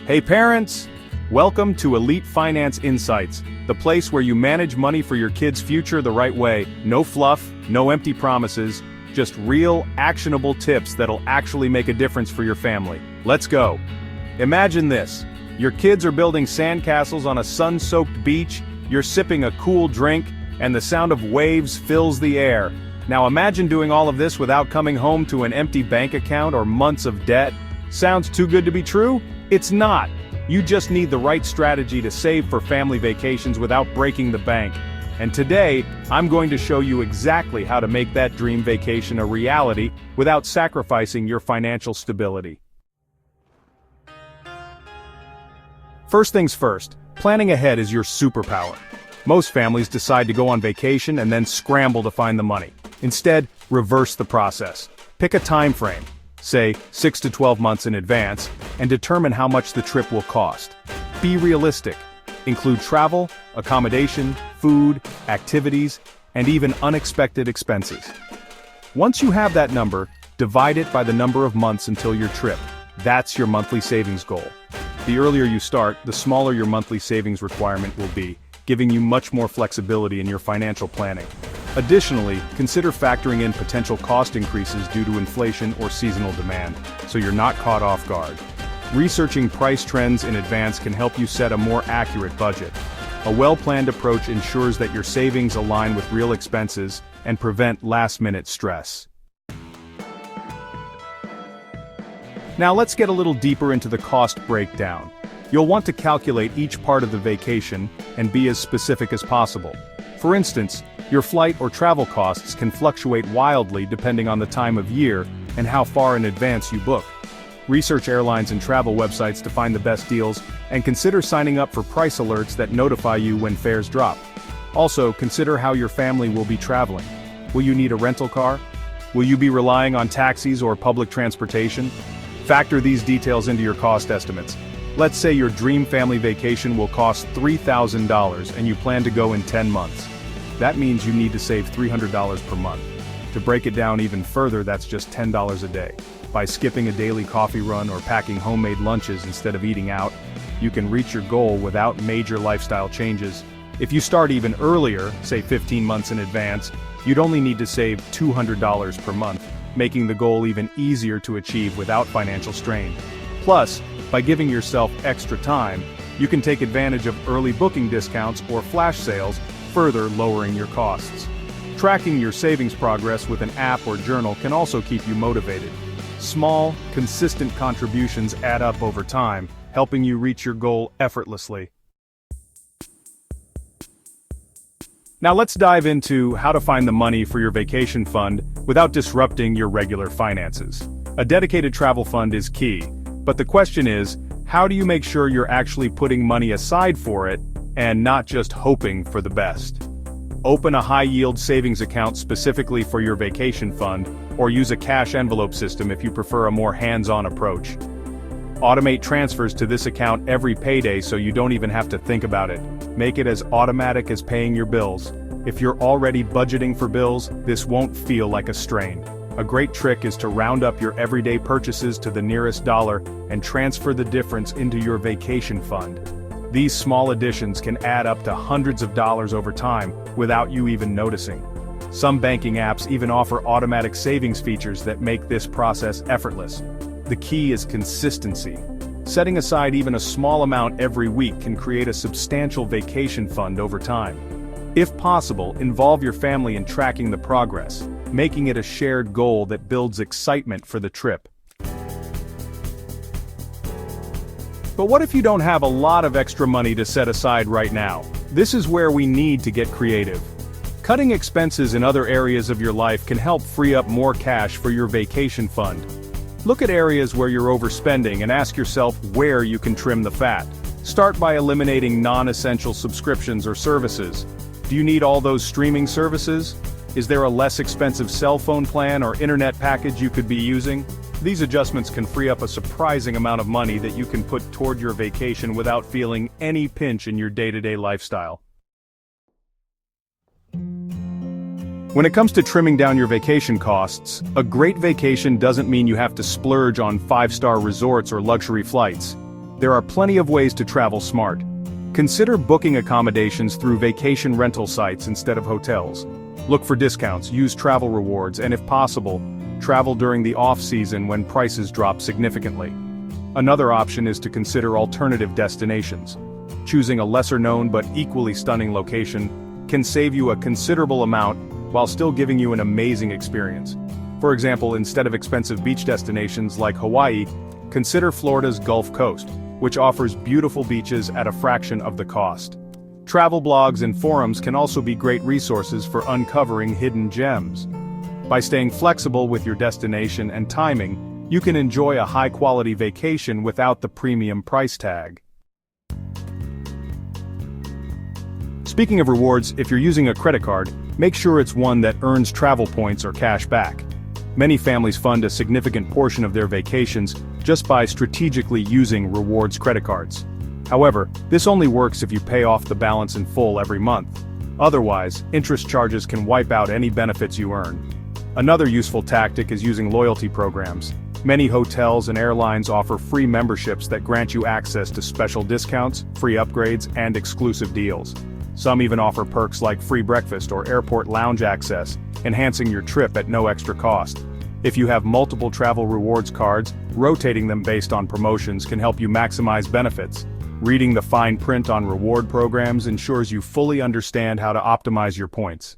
Hey parents! Welcome to Elite Finance Insights, the place where you manage money for your kids' future the right way. No fluff, no empty promises, just real, actionable tips that'll actually make a difference for your family. Let's go. Imagine this. Your kids are building sandcastles on a sun-soaked beach, you're sipping a cool drink, and the sound of waves fills the air. Now imagine doing all of this without coming home to an empty bank account or months of debt. Sounds too good to be true? It's not. You just need the right strategy to save for family vacations without breaking the bank. And today, I'm going to show you exactly how to make that dream vacation a reality without sacrificing your financial stability. First things first, planning ahead is your superpower. Most families decide to go on vacation and then scramble to find the money. Instead, reverse the process. Pick a time frame, say 6 to 12 months in advance, and determine how much the trip will cost. Be realistic. Include travel, accommodation, food, activities, and even unexpected expenses. Once you have that number, divide it by the number of months until your trip. That's your monthly savings goal. The earlier you start, the smaller your monthly savings requirement will be, giving you much more flexibility in your financial planning. Additionally, consider factoring in potential cost increases due to inflation or seasonal demand, so you're not caught off guard. Researching price trends in advance can help you set a more accurate budget. A well-planned approach ensures that your savings align with real expenses and prevent last-minute stress. Now let's get a little deeper into the cost breakdown. You'll want to calculate each part of the vacation and be as specific as possible. For instance, your flight or travel costs can fluctuate wildly depending on the time of year and how far in advance you book. Research airlines and travel websites to find the best deals, and consider signing up for price alerts that notify you when fares drop. Also, consider how your family will be traveling. Will you need a rental car? Will you be relying on taxis or public transportation? Factor these details into your cost estimates. Let's say your dream family vacation will cost $3,000 and you plan to go in 10 months. That means you need to save $300 per month. To break it down even further, that's just $10 a day. By skipping a daily coffee run or packing homemade lunches instead of eating out, you can reach your goal without major lifestyle changes. If you start even earlier, say 15 months in advance, you'd only need to save $200 per month, making the goal even easier to achieve without financial strain. Plus, by giving yourself extra time, you can take advantage of early booking discounts or flash sales, further lowering your costs. Tracking your savings progress with an app or journal can also keep you motivated. Small, consistent contributions add up over time, helping you reach your goal effortlessly. Now let's dive into how to find the money for your vacation fund without disrupting your regular finances. A dedicated travel fund is key, but the question is, how do you make sure you're actually putting money aside for it and not just hoping for the best? Open a high-yield savings account specifically for your vacation fund, or use a cash envelope system if you prefer a more hands-on approach. Automate transfers to this account every payday so you don't even have to think about it. Make it as automatic as paying your bills. If you're already budgeting for bills, this won't feel like a strain. A great trick is to round up your everyday purchases to the nearest dollar and transfer the difference into your vacation fund. These small additions can add up to hundreds of dollars over time without you even noticing. Some banking apps even offer automatic savings features that make this process effortless. The key is consistency. Setting aside even a small amount every week can create a substantial vacation fund over time. If possible, involve your family in tracking the progress, making it a shared goal that builds excitement for the trip. But what if you don't have a lot of extra money to set aside right now? This is where we need to get creative. Cutting expenses in other areas of your life can help free up more cash for your vacation fund. Look at areas where you're overspending and ask yourself where you can trim the fat. Start by eliminating non-essential subscriptions or services. Do you need all those streaming services? Is there a less expensive cell phone plan or internet package you could be using? These adjustments can free up a surprising amount of money that you can put toward your vacation without feeling any pinch in your day-to-day lifestyle. When it comes to trimming down your vacation costs, a great vacation doesn't mean you have to splurge on 5-star resorts or luxury flights. There are plenty of ways to travel smart. Consider booking accommodations through vacation rental sites instead of hotels. Look for discounts, use travel rewards, and if possible, travel during the off-season when prices drop significantly. Another option is to consider alternative destinations. Choosing a lesser-known but equally stunning location can save you a considerable amount while still giving you an amazing experience. For example, instead of expensive beach destinations like Hawaii, consider Florida's Gulf Coast, which offers beautiful beaches at a fraction of the cost. Travel blogs and forums can also be great resources for uncovering hidden gems. By staying flexible with your destination and timing, you can enjoy a high-quality vacation without the premium price tag. Speaking of rewards, if you're using a credit card, make sure it's one that earns travel points or cash back. Many families fund a significant portion of their vacations just by strategically using rewards credit cards. However, this only works if you pay off the balance in full every month. Otherwise, interest charges can wipe out any benefits you earn. Another useful tactic is using loyalty programs. Many hotels and airlines offer free memberships that grant you access to special discounts, free upgrades, and exclusive deals. Some even offer perks like free breakfast or airport lounge access, enhancing your trip at no extra cost. If you have multiple travel rewards cards, rotating them based on promotions can help you maximize benefits. Reading the fine print on reward programs ensures you fully understand how to optimize your points.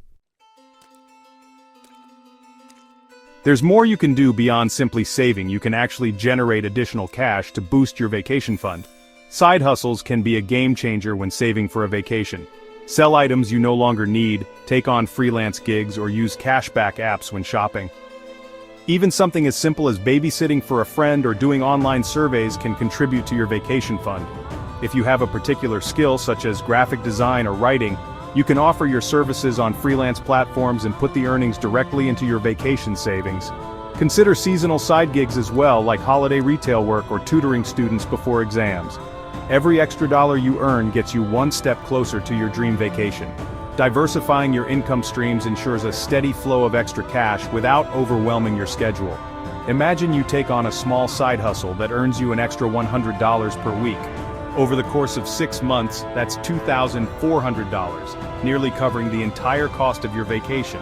There's more you can do beyond simply saving. You can actually generate additional cash to boost your vacation fund. Side hustles can be a game changer when saving for a vacation. Sell items you no longer need, take on freelance gigs, or use cashback apps when shopping. Even something as simple as babysitting for a friend or doing online surveys can contribute to your vacation fund. If you have a particular skill such as graphic design or writing, you can offer your services on freelance platforms and put the earnings directly into your vacation savings. Consider seasonal side gigs as well, like holiday retail work or tutoring students before exams. Every extra dollar you earn gets you one step closer to your dream vacation. Diversifying your income streams ensures a steady flow of extra cash without overwhelming your schedule. Imagine you take on a small side hustle that earns you an extra $100 per week. Over the course of 6 months, that's $2,400, nearly covering the entire cost of your vacation.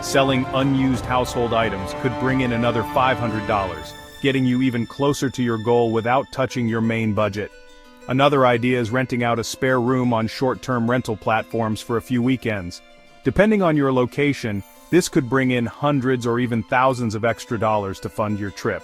Selling unused household items could bring in another $500, getting you even closer to your goal without touching your main budget. Another idea is renting out a spare room on short-term rental platforms for a few weekends. Depending on your location, this could bring in hundreds or even thousands of extra dollars to fund your trip.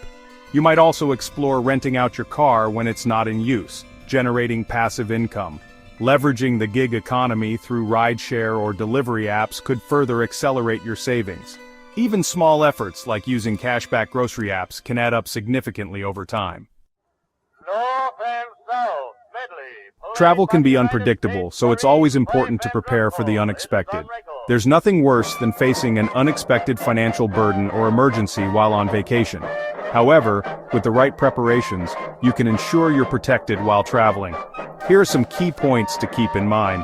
You might also explore renting out your car when it's not in use, generating passive income. Leveraging the gig economy through rideshare or delivery apps could further accelerate your savings. Even small efforts like using cashback grocery apps can add up significantly over time. Travel can be unpredictable, so it's always important to prepare for the unexpected. There's nothing worse than facing an unexpected financial burden or emergency while on vacation. However, with the right preparations, you can ensure you're protected while traveling. Here are some key points to keep in mind.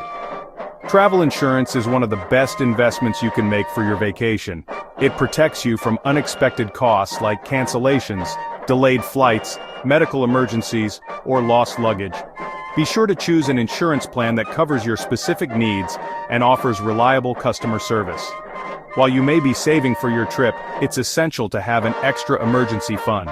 Travel insurance is one of the best investments you can make for your vacation. It protects you from unexpected costs like cancellations, delayed flights, medical emergencies, or lost luggage. Be sure to choose an insurance plan that covers your specific needs and offers reliable customer service. While you may be saving for your trip, it's essential to have an extra emergency fund.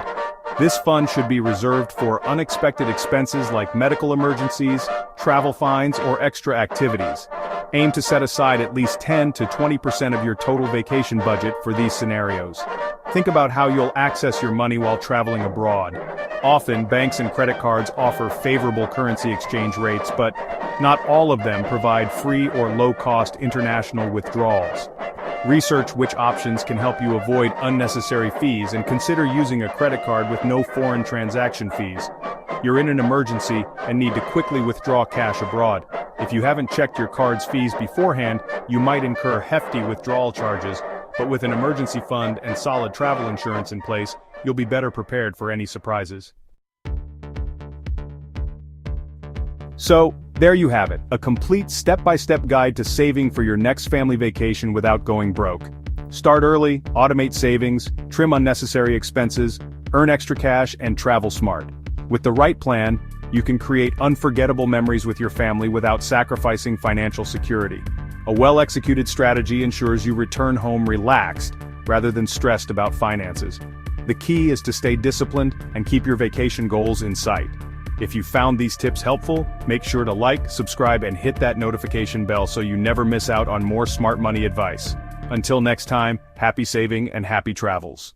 This fund should be reserved for unexpected expenses like medical emergencies, travel fines, or extra activities. Aim to set aside at least 10 to 20% of your total vacation budget for these scenarios. Think about how you'll access your money while traveling abroad. Often, banks and credit cards offer favorable currency exchange rates, but not all of them provide free or low-cost international withdrawals. Research which options can help you avoid unnecessary fees and consider using a credit card with no foreign transaction fees. You're in an emergency and need to quickly withdraw cash abroad. If you haven't checked your card's fees beforehand, you might incur hefty withdrawal charges, but with an emergency fund and solid travel insurance in place, you'll be better prepared for any surprises. So, there you have it, a complete step-by-step guide to saving for your next family vacation without going broke. Start early, automate savings, trim unnecessary expenses, earn extra cash, and travel smart. With the right plan, You can create unforgettable memories with your family without sacrificing financial security. A well-executed strategy ensures you return home relaxed, rather than stressed about finances. The key is to stay disciplined and keep your vacation goals in sight. If you found these tips helpful, make sure to like, subscribe, and hit that notification bell so you never miss out on more smart money advice. Until next time, happy saving and happy travels.